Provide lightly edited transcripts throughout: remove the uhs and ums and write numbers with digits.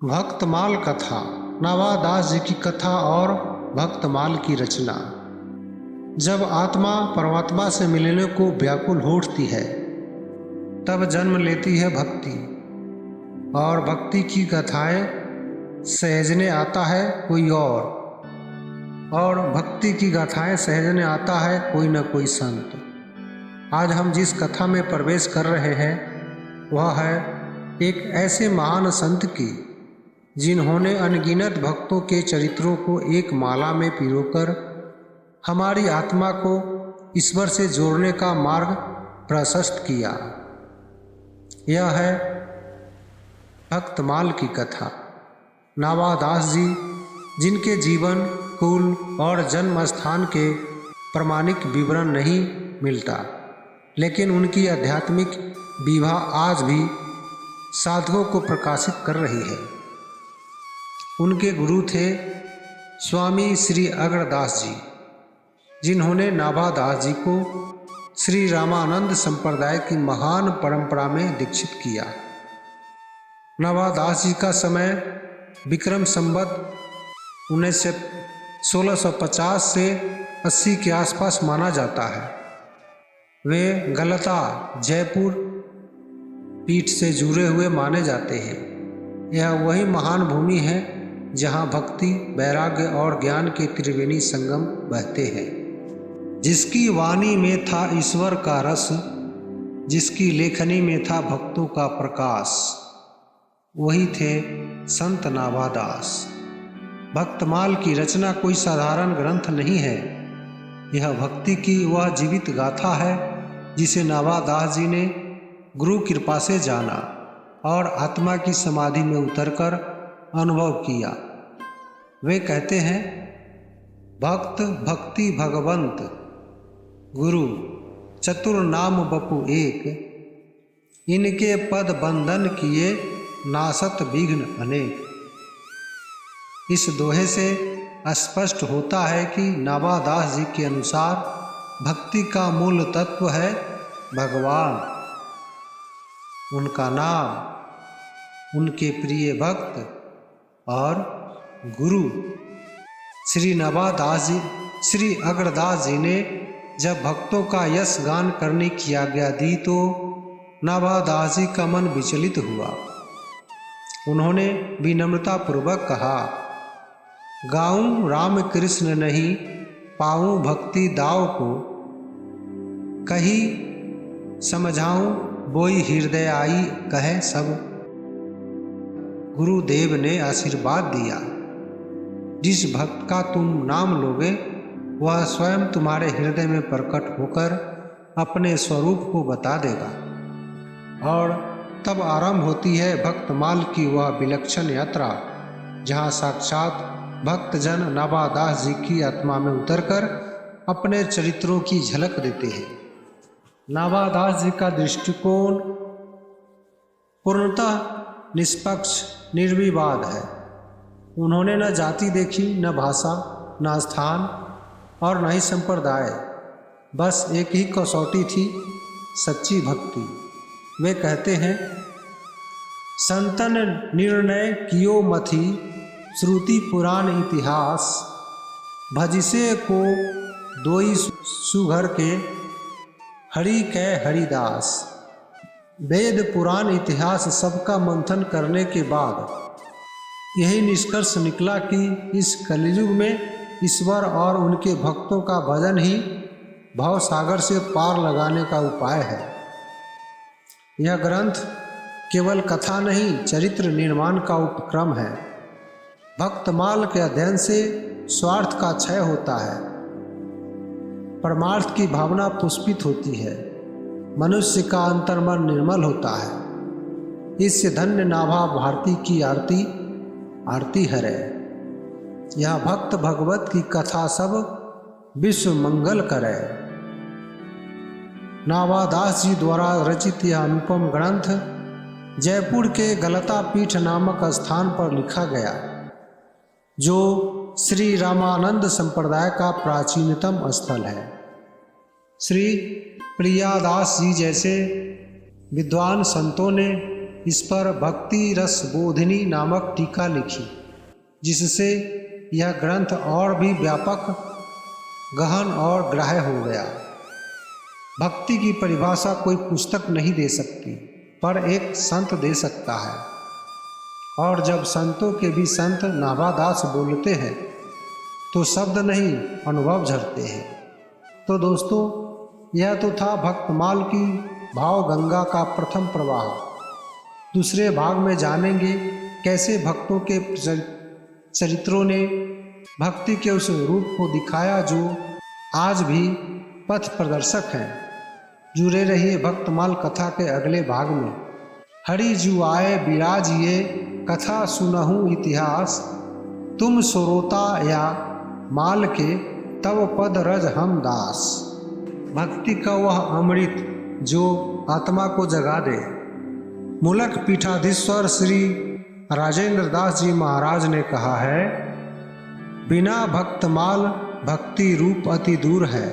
भक्तमाल कथा। नावादास जी की कथा और भक्तमाल की रचना। जब आत्मा परमात्मा से मिलने को व्याकुल हो उठती है तब जन्म लेती है भक्ति, और भक्ति की कथाएं सहजने आता है कोई और भक्ति की गाथाएं सहजने आता है कोई न कोई संत। आज हम जिस कथा में प्रवेश कर रहे हैं वह है एक ऐसे महान संत की जिन्होंने अनगिनत भक्तों के चरित्रों को एक माला में पिरोकर हमारी आत्मा को ईश्वर से जोड़ने का मार्ग प्रशस्त किया। यह है भक्तमाल की कथा। नावादास जी, जिनके जीवन, कुल और जन्म स्थान के प्रामाणिक विवरण नहीं मिलता, लेकिन उनकी आध्यात्मिक विभा आज भी साधुओं को प्रकाशित कर रही है। उनके गुरु थे स्वामी श्री अग्रदास जी, जिन्होंने नाभादास जी को श्री रामानंद संप्रदाय की महान परंपरा में दीक्षित किया। नाभादास जी का समय विक्रम संवत 1650 से 80 के आसपास माना जाता है। वे गलता जयपुर पीठ से जुड़े हुए माने जाते हैं। यह वही महान भूमि है जहाँ भक्ति, वैराग्य और ज्ञान के त्रिवेणी संगम बहते हैं। जिसकी वाणी में था ईश्वर का रस, जिसकी लेखनी में था भक्तों का प्रकाश, वही थे संत नाभादास। भक्तमाल की रचना कोई साधारण ग्रंथ नहीं है। यह भक्ति की वह जीवित गाथा है जिसे नाभादास जी ने गुरु कृपा से जाना और आत्मा की समाधि में उतरकर अनुभव किया। वे कहते हैं, भक्त भक्ति भगवंत गुरु चतुर नाम बपु एक, इनके पद बंधन किए नासत विघ्न अनेक। इस दोहे से स्पष्ट होता है कि नाभादास जी के अनुसार भक्ति का मूल तत्व है भगवान, उनका नाम, उनके प्रिय भक्त और गुरु। श्री अग्रदास जी ने जब भक्तों का यश गान करने की आज्ञा दी तो नाभादास जी का मन विचलित हुआ। उन्होंने विनम्रता पूर्वक कहा, गाऊं राम कृष्ण नहीं, पाऊं भक्ति दाव को, कही समझाऊं बोई हृदय आई कहे सब। गुरुदेव ने आशीर्वाद दिया, जिस भक्त का तुम नाम लोगे वह स्वयं तुम्हारे हृदय में प्रकट होकर अपने स्वरूप को बता देगा। और तब आरंभ होती है भक्तमाल की वह विलक्षण यात्रा, जहाँ साक्षात भक्तजन नाभादास जी की आत्मा में उतरकर अपने चरित्रों की झलक देते हैं। नाभादास जी का दृष्टिकोण पूर्णतः निष्पक्ष निर्विवाद है। उन्होंने न जाति देखी, न भाषा, न स्थान और न ही संप्रदाय। बस एक ही कसौटी थी, सच्ची भक्ति। वे कहते हैं, संतन निर्णय कियो मथि, श्रुति पुराण इतिहास, भजिसे को दोई सुघर के, हरि कै हरिदास। वेद पुराण इतिहास सबका मंथन करने के बाद यही निष्कर्ष निकला कि इस कलयुग में ईश्वर और उनके भक्तों का भजन ही भव सागर से पार लगाने का उपाय है। यह ग्रंथ केवल कथा नहीं, चरित्र निर्माण का उपक्रम है। भक्तमाल के अध्ययन से स्वार्थ का क्षय होता है, परमार्थ की भावना पुष्पित होती है, मनुष्य का अंतर्मन निर्मल होता है। इससे धन्य नाभा भारती की आरती हरे। यह भक्त भगवत की कथा सब विश्व मंगल करे। नाभादास जी द्वारा रचित यह अनुपम ग्रंथ जयपुर के गलता पीठ नामक स्थान पर लिखा गया, जो श्री रामानंद संप्रदाय का प्राचीनतम स्थल है। श्री प्रियादास जी जैसे विद्वान संतों ने इस पर भक्ति रस बोधिनी नामक टीका लिखी, जिससे यह ग्रंथ और भी व्यापक, गहन और ग्राह्य हो गया। भक्ति की परिभाषा कोई पुस्तक नहीं दे सकती, पर एक संत दे सकता है। और जब संतों के भी संत नाभादास बोलते हैं तो शब्द नहीं अनुभव झरते हैं। तो दोस्तों, यह तो था भक्तमाल की भाव गंगा का प्रथम प्रवाह। दूसरे भाग में जानेंगे कैसे भक्तों के चरित्रों ने भक्ति के उस रूप को दिखाया जो आज भी पथ प्रदर्शक हैं। जुड़े रहिए भक्तमाल कथा के अगले भाग में। हरि जू आए बिराजिए, कथा सुनहु इतिहास, तुम सुरोता या माल के, तब पद रज हम दास। भक्ति का वह अमृत जो आत्मा को जगा दे। मूलक पीठाधीश्वर श्री राजेंद्र दास जी महाराज ने कहा है, बिना भक्तमाल भक्ति रूप अति दूर है।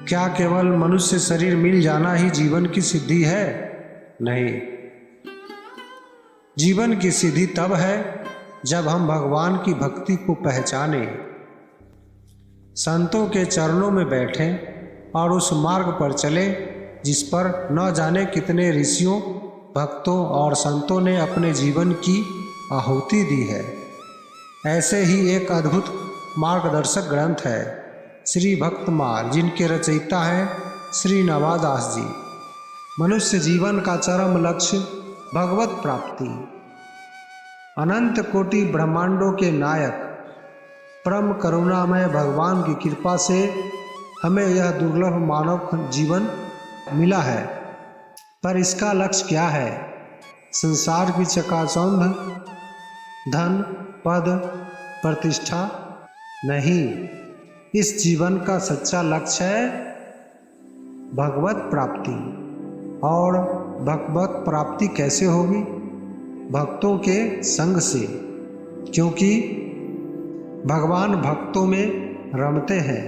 क्या केवल मनुष्य शरीर मिल जाना ही जीवन की सिद्धि है? नहीं, जीवन की सिद्धि तब है जब हम भगवान की भक्ति को पहचाने, संतों के चरणों में बैठें और उस मार्ग पर चले जिस पर न जाने कितने ऋषियों, भक्तों और संतों ने अपने जीवन की आहुति दी है। ऐसे ही एक अद्भुत मार्गदर्शक ग्रंथ है श्री भक्तमाल, जिनके रचयिता हैं श्री नाभादास जी। मनुष्य जीवन का चरम लक्ष्य भगवत प्राप्ति। अनंत कोटि ब्रह्मांडों के नायक परम करुणामय भगवान की कृपा से हमें यह दुर्लभ मानव जीवन मिला है। पर इसका लक्ष्य क्या है? संसार की चकाचौंध, धन, पद, प्रतिष्ठा? नहीं, इस जीवन का सच्चा लक्ष्य है भगवत प्राप्ति। और भगवत प्राप्ति कैसे होगी? भक्तों के संग से, क्योंकि भगवान भक्तों में रमते हैं।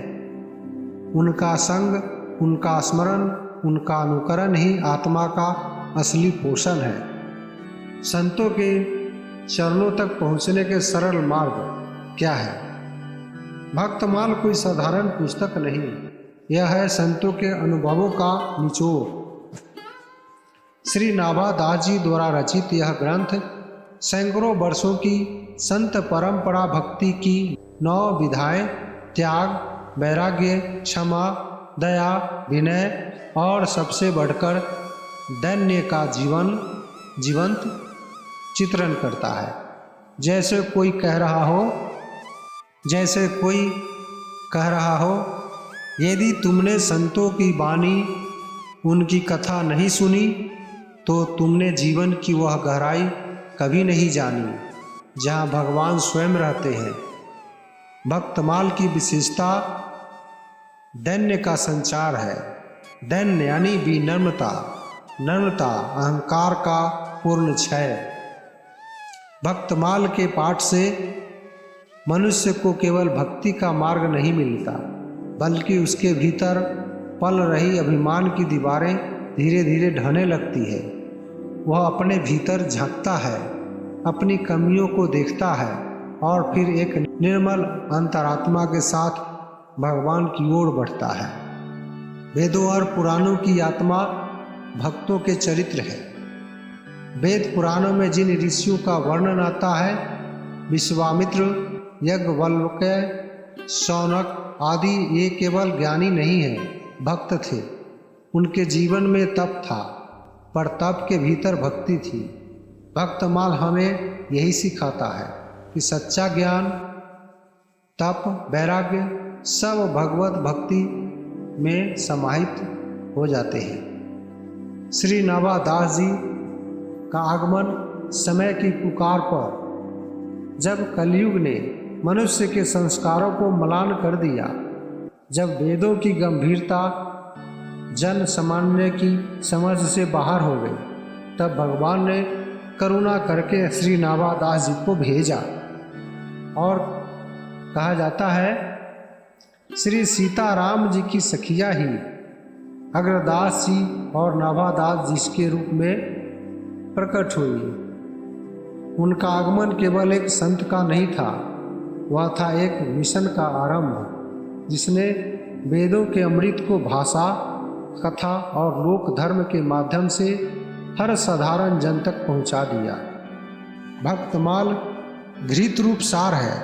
उनका संग, उनका स्मरण, उनका अनुकरण ही आत्मा का असली पोषण है। संतों के चरणों तक पहुँचने के सरल मार्ग क्या है? भक्तमाल कोई साधारण पुस्तक नहीं, यह है संतों के अनुभवों का निचोड़। श्री नाभादास जी द्वारा रचित यह ग्रंथ सैकड़ों वर्षों की संत परंपरा भक्ति की 9 विधाएं, त्याग, वैराग्य, क्षमा, दया, विनय और सबसे बढ़कर दैन्य का जीवंत चित्रण करता है। जैसे कोई कह रहा हो, यदि तुमने संतों की वाणी, उनकी कथा नहीं सुनी तो तुमने जीवन की वह गहराई कभी नहीं जानी जहाँ भगवान स्वयं रहते हैं। भक्तमाल की विशेषता दैन्य का संचार है। दैन्य यानी विनम्रता, नम्रता, अहंकार का पूर्ण क्षय। भक्तमाल के पाठ से मनुष्य को केवल भक्ति का मार्ग नहीं मिलता, बल्कि उसके भीतर पल रही अभिमान की दीवारें धीरे धीरे ढहने लगती है। वह अपने भीतर झांकता है, अपनी कमियों को देखता है और फिर एक निर्मल अंतरात्मा के साथ भगवान की ओर बढ़ता है। वेदों और पुराणों की आत्मा भक्तों के चरित्र है। वेद पुराणों में जिन ऋषियों का वर्णन आता है, विश्वामित्र, याज्ञवल्क्य, शौनक आदि, ये केवल ज्ञानी नहीं है, भक्त थे। उनके जीवन में तप था, पर तप के भीतर भक्ति थी। भक्तमाल हमें यही सिखाता है कि सच्चा ज्ञान, तप, वैराग्य सब भगवत भक्ति में समाहित हो जाते हैं। श्री नाभादास जी का आगमन समय की पुकार पर, जब कलयुग ने मनुष्य के संस्कारों को म्लान कर दिया, जब वेदों की गंभीरता जन सामान्य की समझ से बाहर हो गई, तब भगवान ने करुणा करके श्री नाभादास जी को भेजा। और कहा जाता है श्री सीताराम जी की सखिया ही अग्रदास जी और नाभादास जिसके रूप में प्रकट हुई। उनका आगमन केवल एक संत का नहीं था, वह था एक मिशन का आरंभ, जिसने वेदों के अमृत को भाषा, कथा और लोक धर्म के माध्यम से हर साधारण जन तक पहुंचा दिया। भक्तमाल घृत रूप सार है।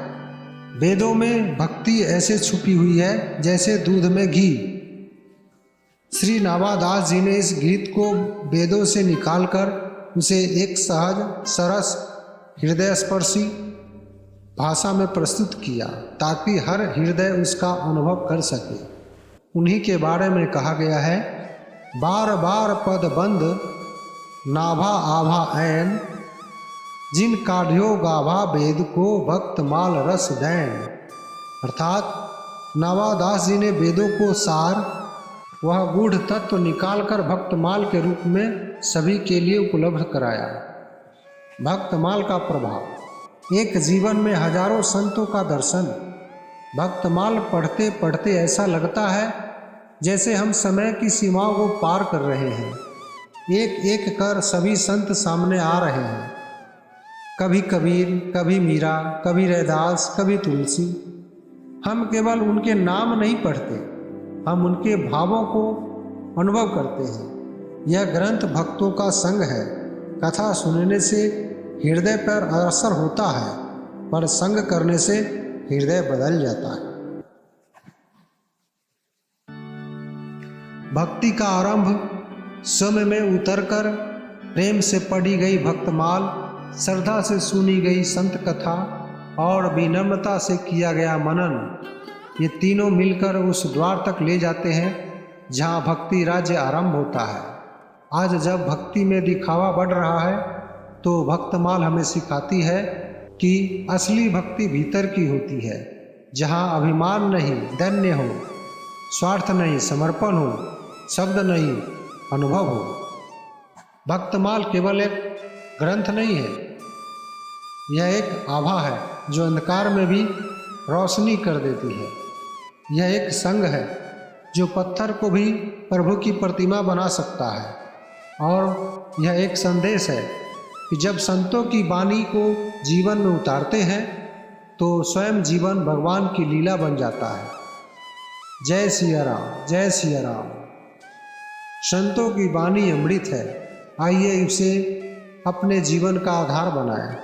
वेदों में भक्ति ऐसे छुपी हुई है जैसे दूध में घी। श्री नाभादास जी ने इस घृत को वेदों से निकालकर उसे एक सहज, सरस, हृदय स्पर्शी भाषा में प्रस्तुत किया ताकि हर हृदय उसका अनुभव कर सके। उन्हीं के बारे में कहा गया है, बार बार पद बंद नाभा आभा ऐन, जिन काढ़्यो गाभा वेद को भक्तमाल रस दैन। अर्थात नाभादास जी ने वेदों को सार, वह गूढ़ तत्व निकालकर भक्तमाल के रूप में सभी के लिए उपलब्ध कराया। भक्तमाल का प्रभाव, एक जीवन में हजारों संतों का दर्शन। भक्तमाल पढ़ते पढ़ते ऐसा लगता है जैसे हम समय की सीमाओं को पार कर रहे हैं। एक एक कर सभी संत सामने आ रहे हैं, कभी कबीर, कभी मीरा, कभी रैदास, कभी तुलसी। हम केवल उनके नाम नहीं पढ़ते, हम उनके भावों को अनुभव करते हैं। यह ग्रंथ भक्तों का संग है। कथा सुनने से हृदय पर असर होता है, पर संग करने से हृदय बदल जाता है। भक्ति का आरंभ स्वयं में उतरकर प्रेम से पढ़ी गई भक्तमाल, श्रद्धा से सुनी गई संत कथा और विनम्रता से किया गया मनन, ये तीनों मिलकर उस द्वार तक ले जाते हैं जहाँ भक्ति राज्य आरंभ होता है। आज जब भक्ति में दिखावा बढ़ रहा है तो भक्तमाल हमें सिखाती है कि असली भक्ति भीतर की होती है, जहाँ अभिमान नहीं, दैन्य हो, स्वार्थ नहीं, समर्पण हो, शब्द नहीं, अनुभव हो। भक्तमाल केवल एक ग्रंथ नहीं है, यह एक आभा है जो अंधकार में भी रोशनी कर देती है। यह एक संग है जो पत्थर को भी प्रभु की प्रतिमा बना सकता है। और यह एक संदेश है कि जब संतों की वाणी को जीवन में उतारते हैं तो स्वयं जीवन भगवान की लीला बन जाता है। जय सिया राम, जय सिया राम। संतों की वाणी अमृत है, आइए इसे अपने जीवन का आधार बनाएं।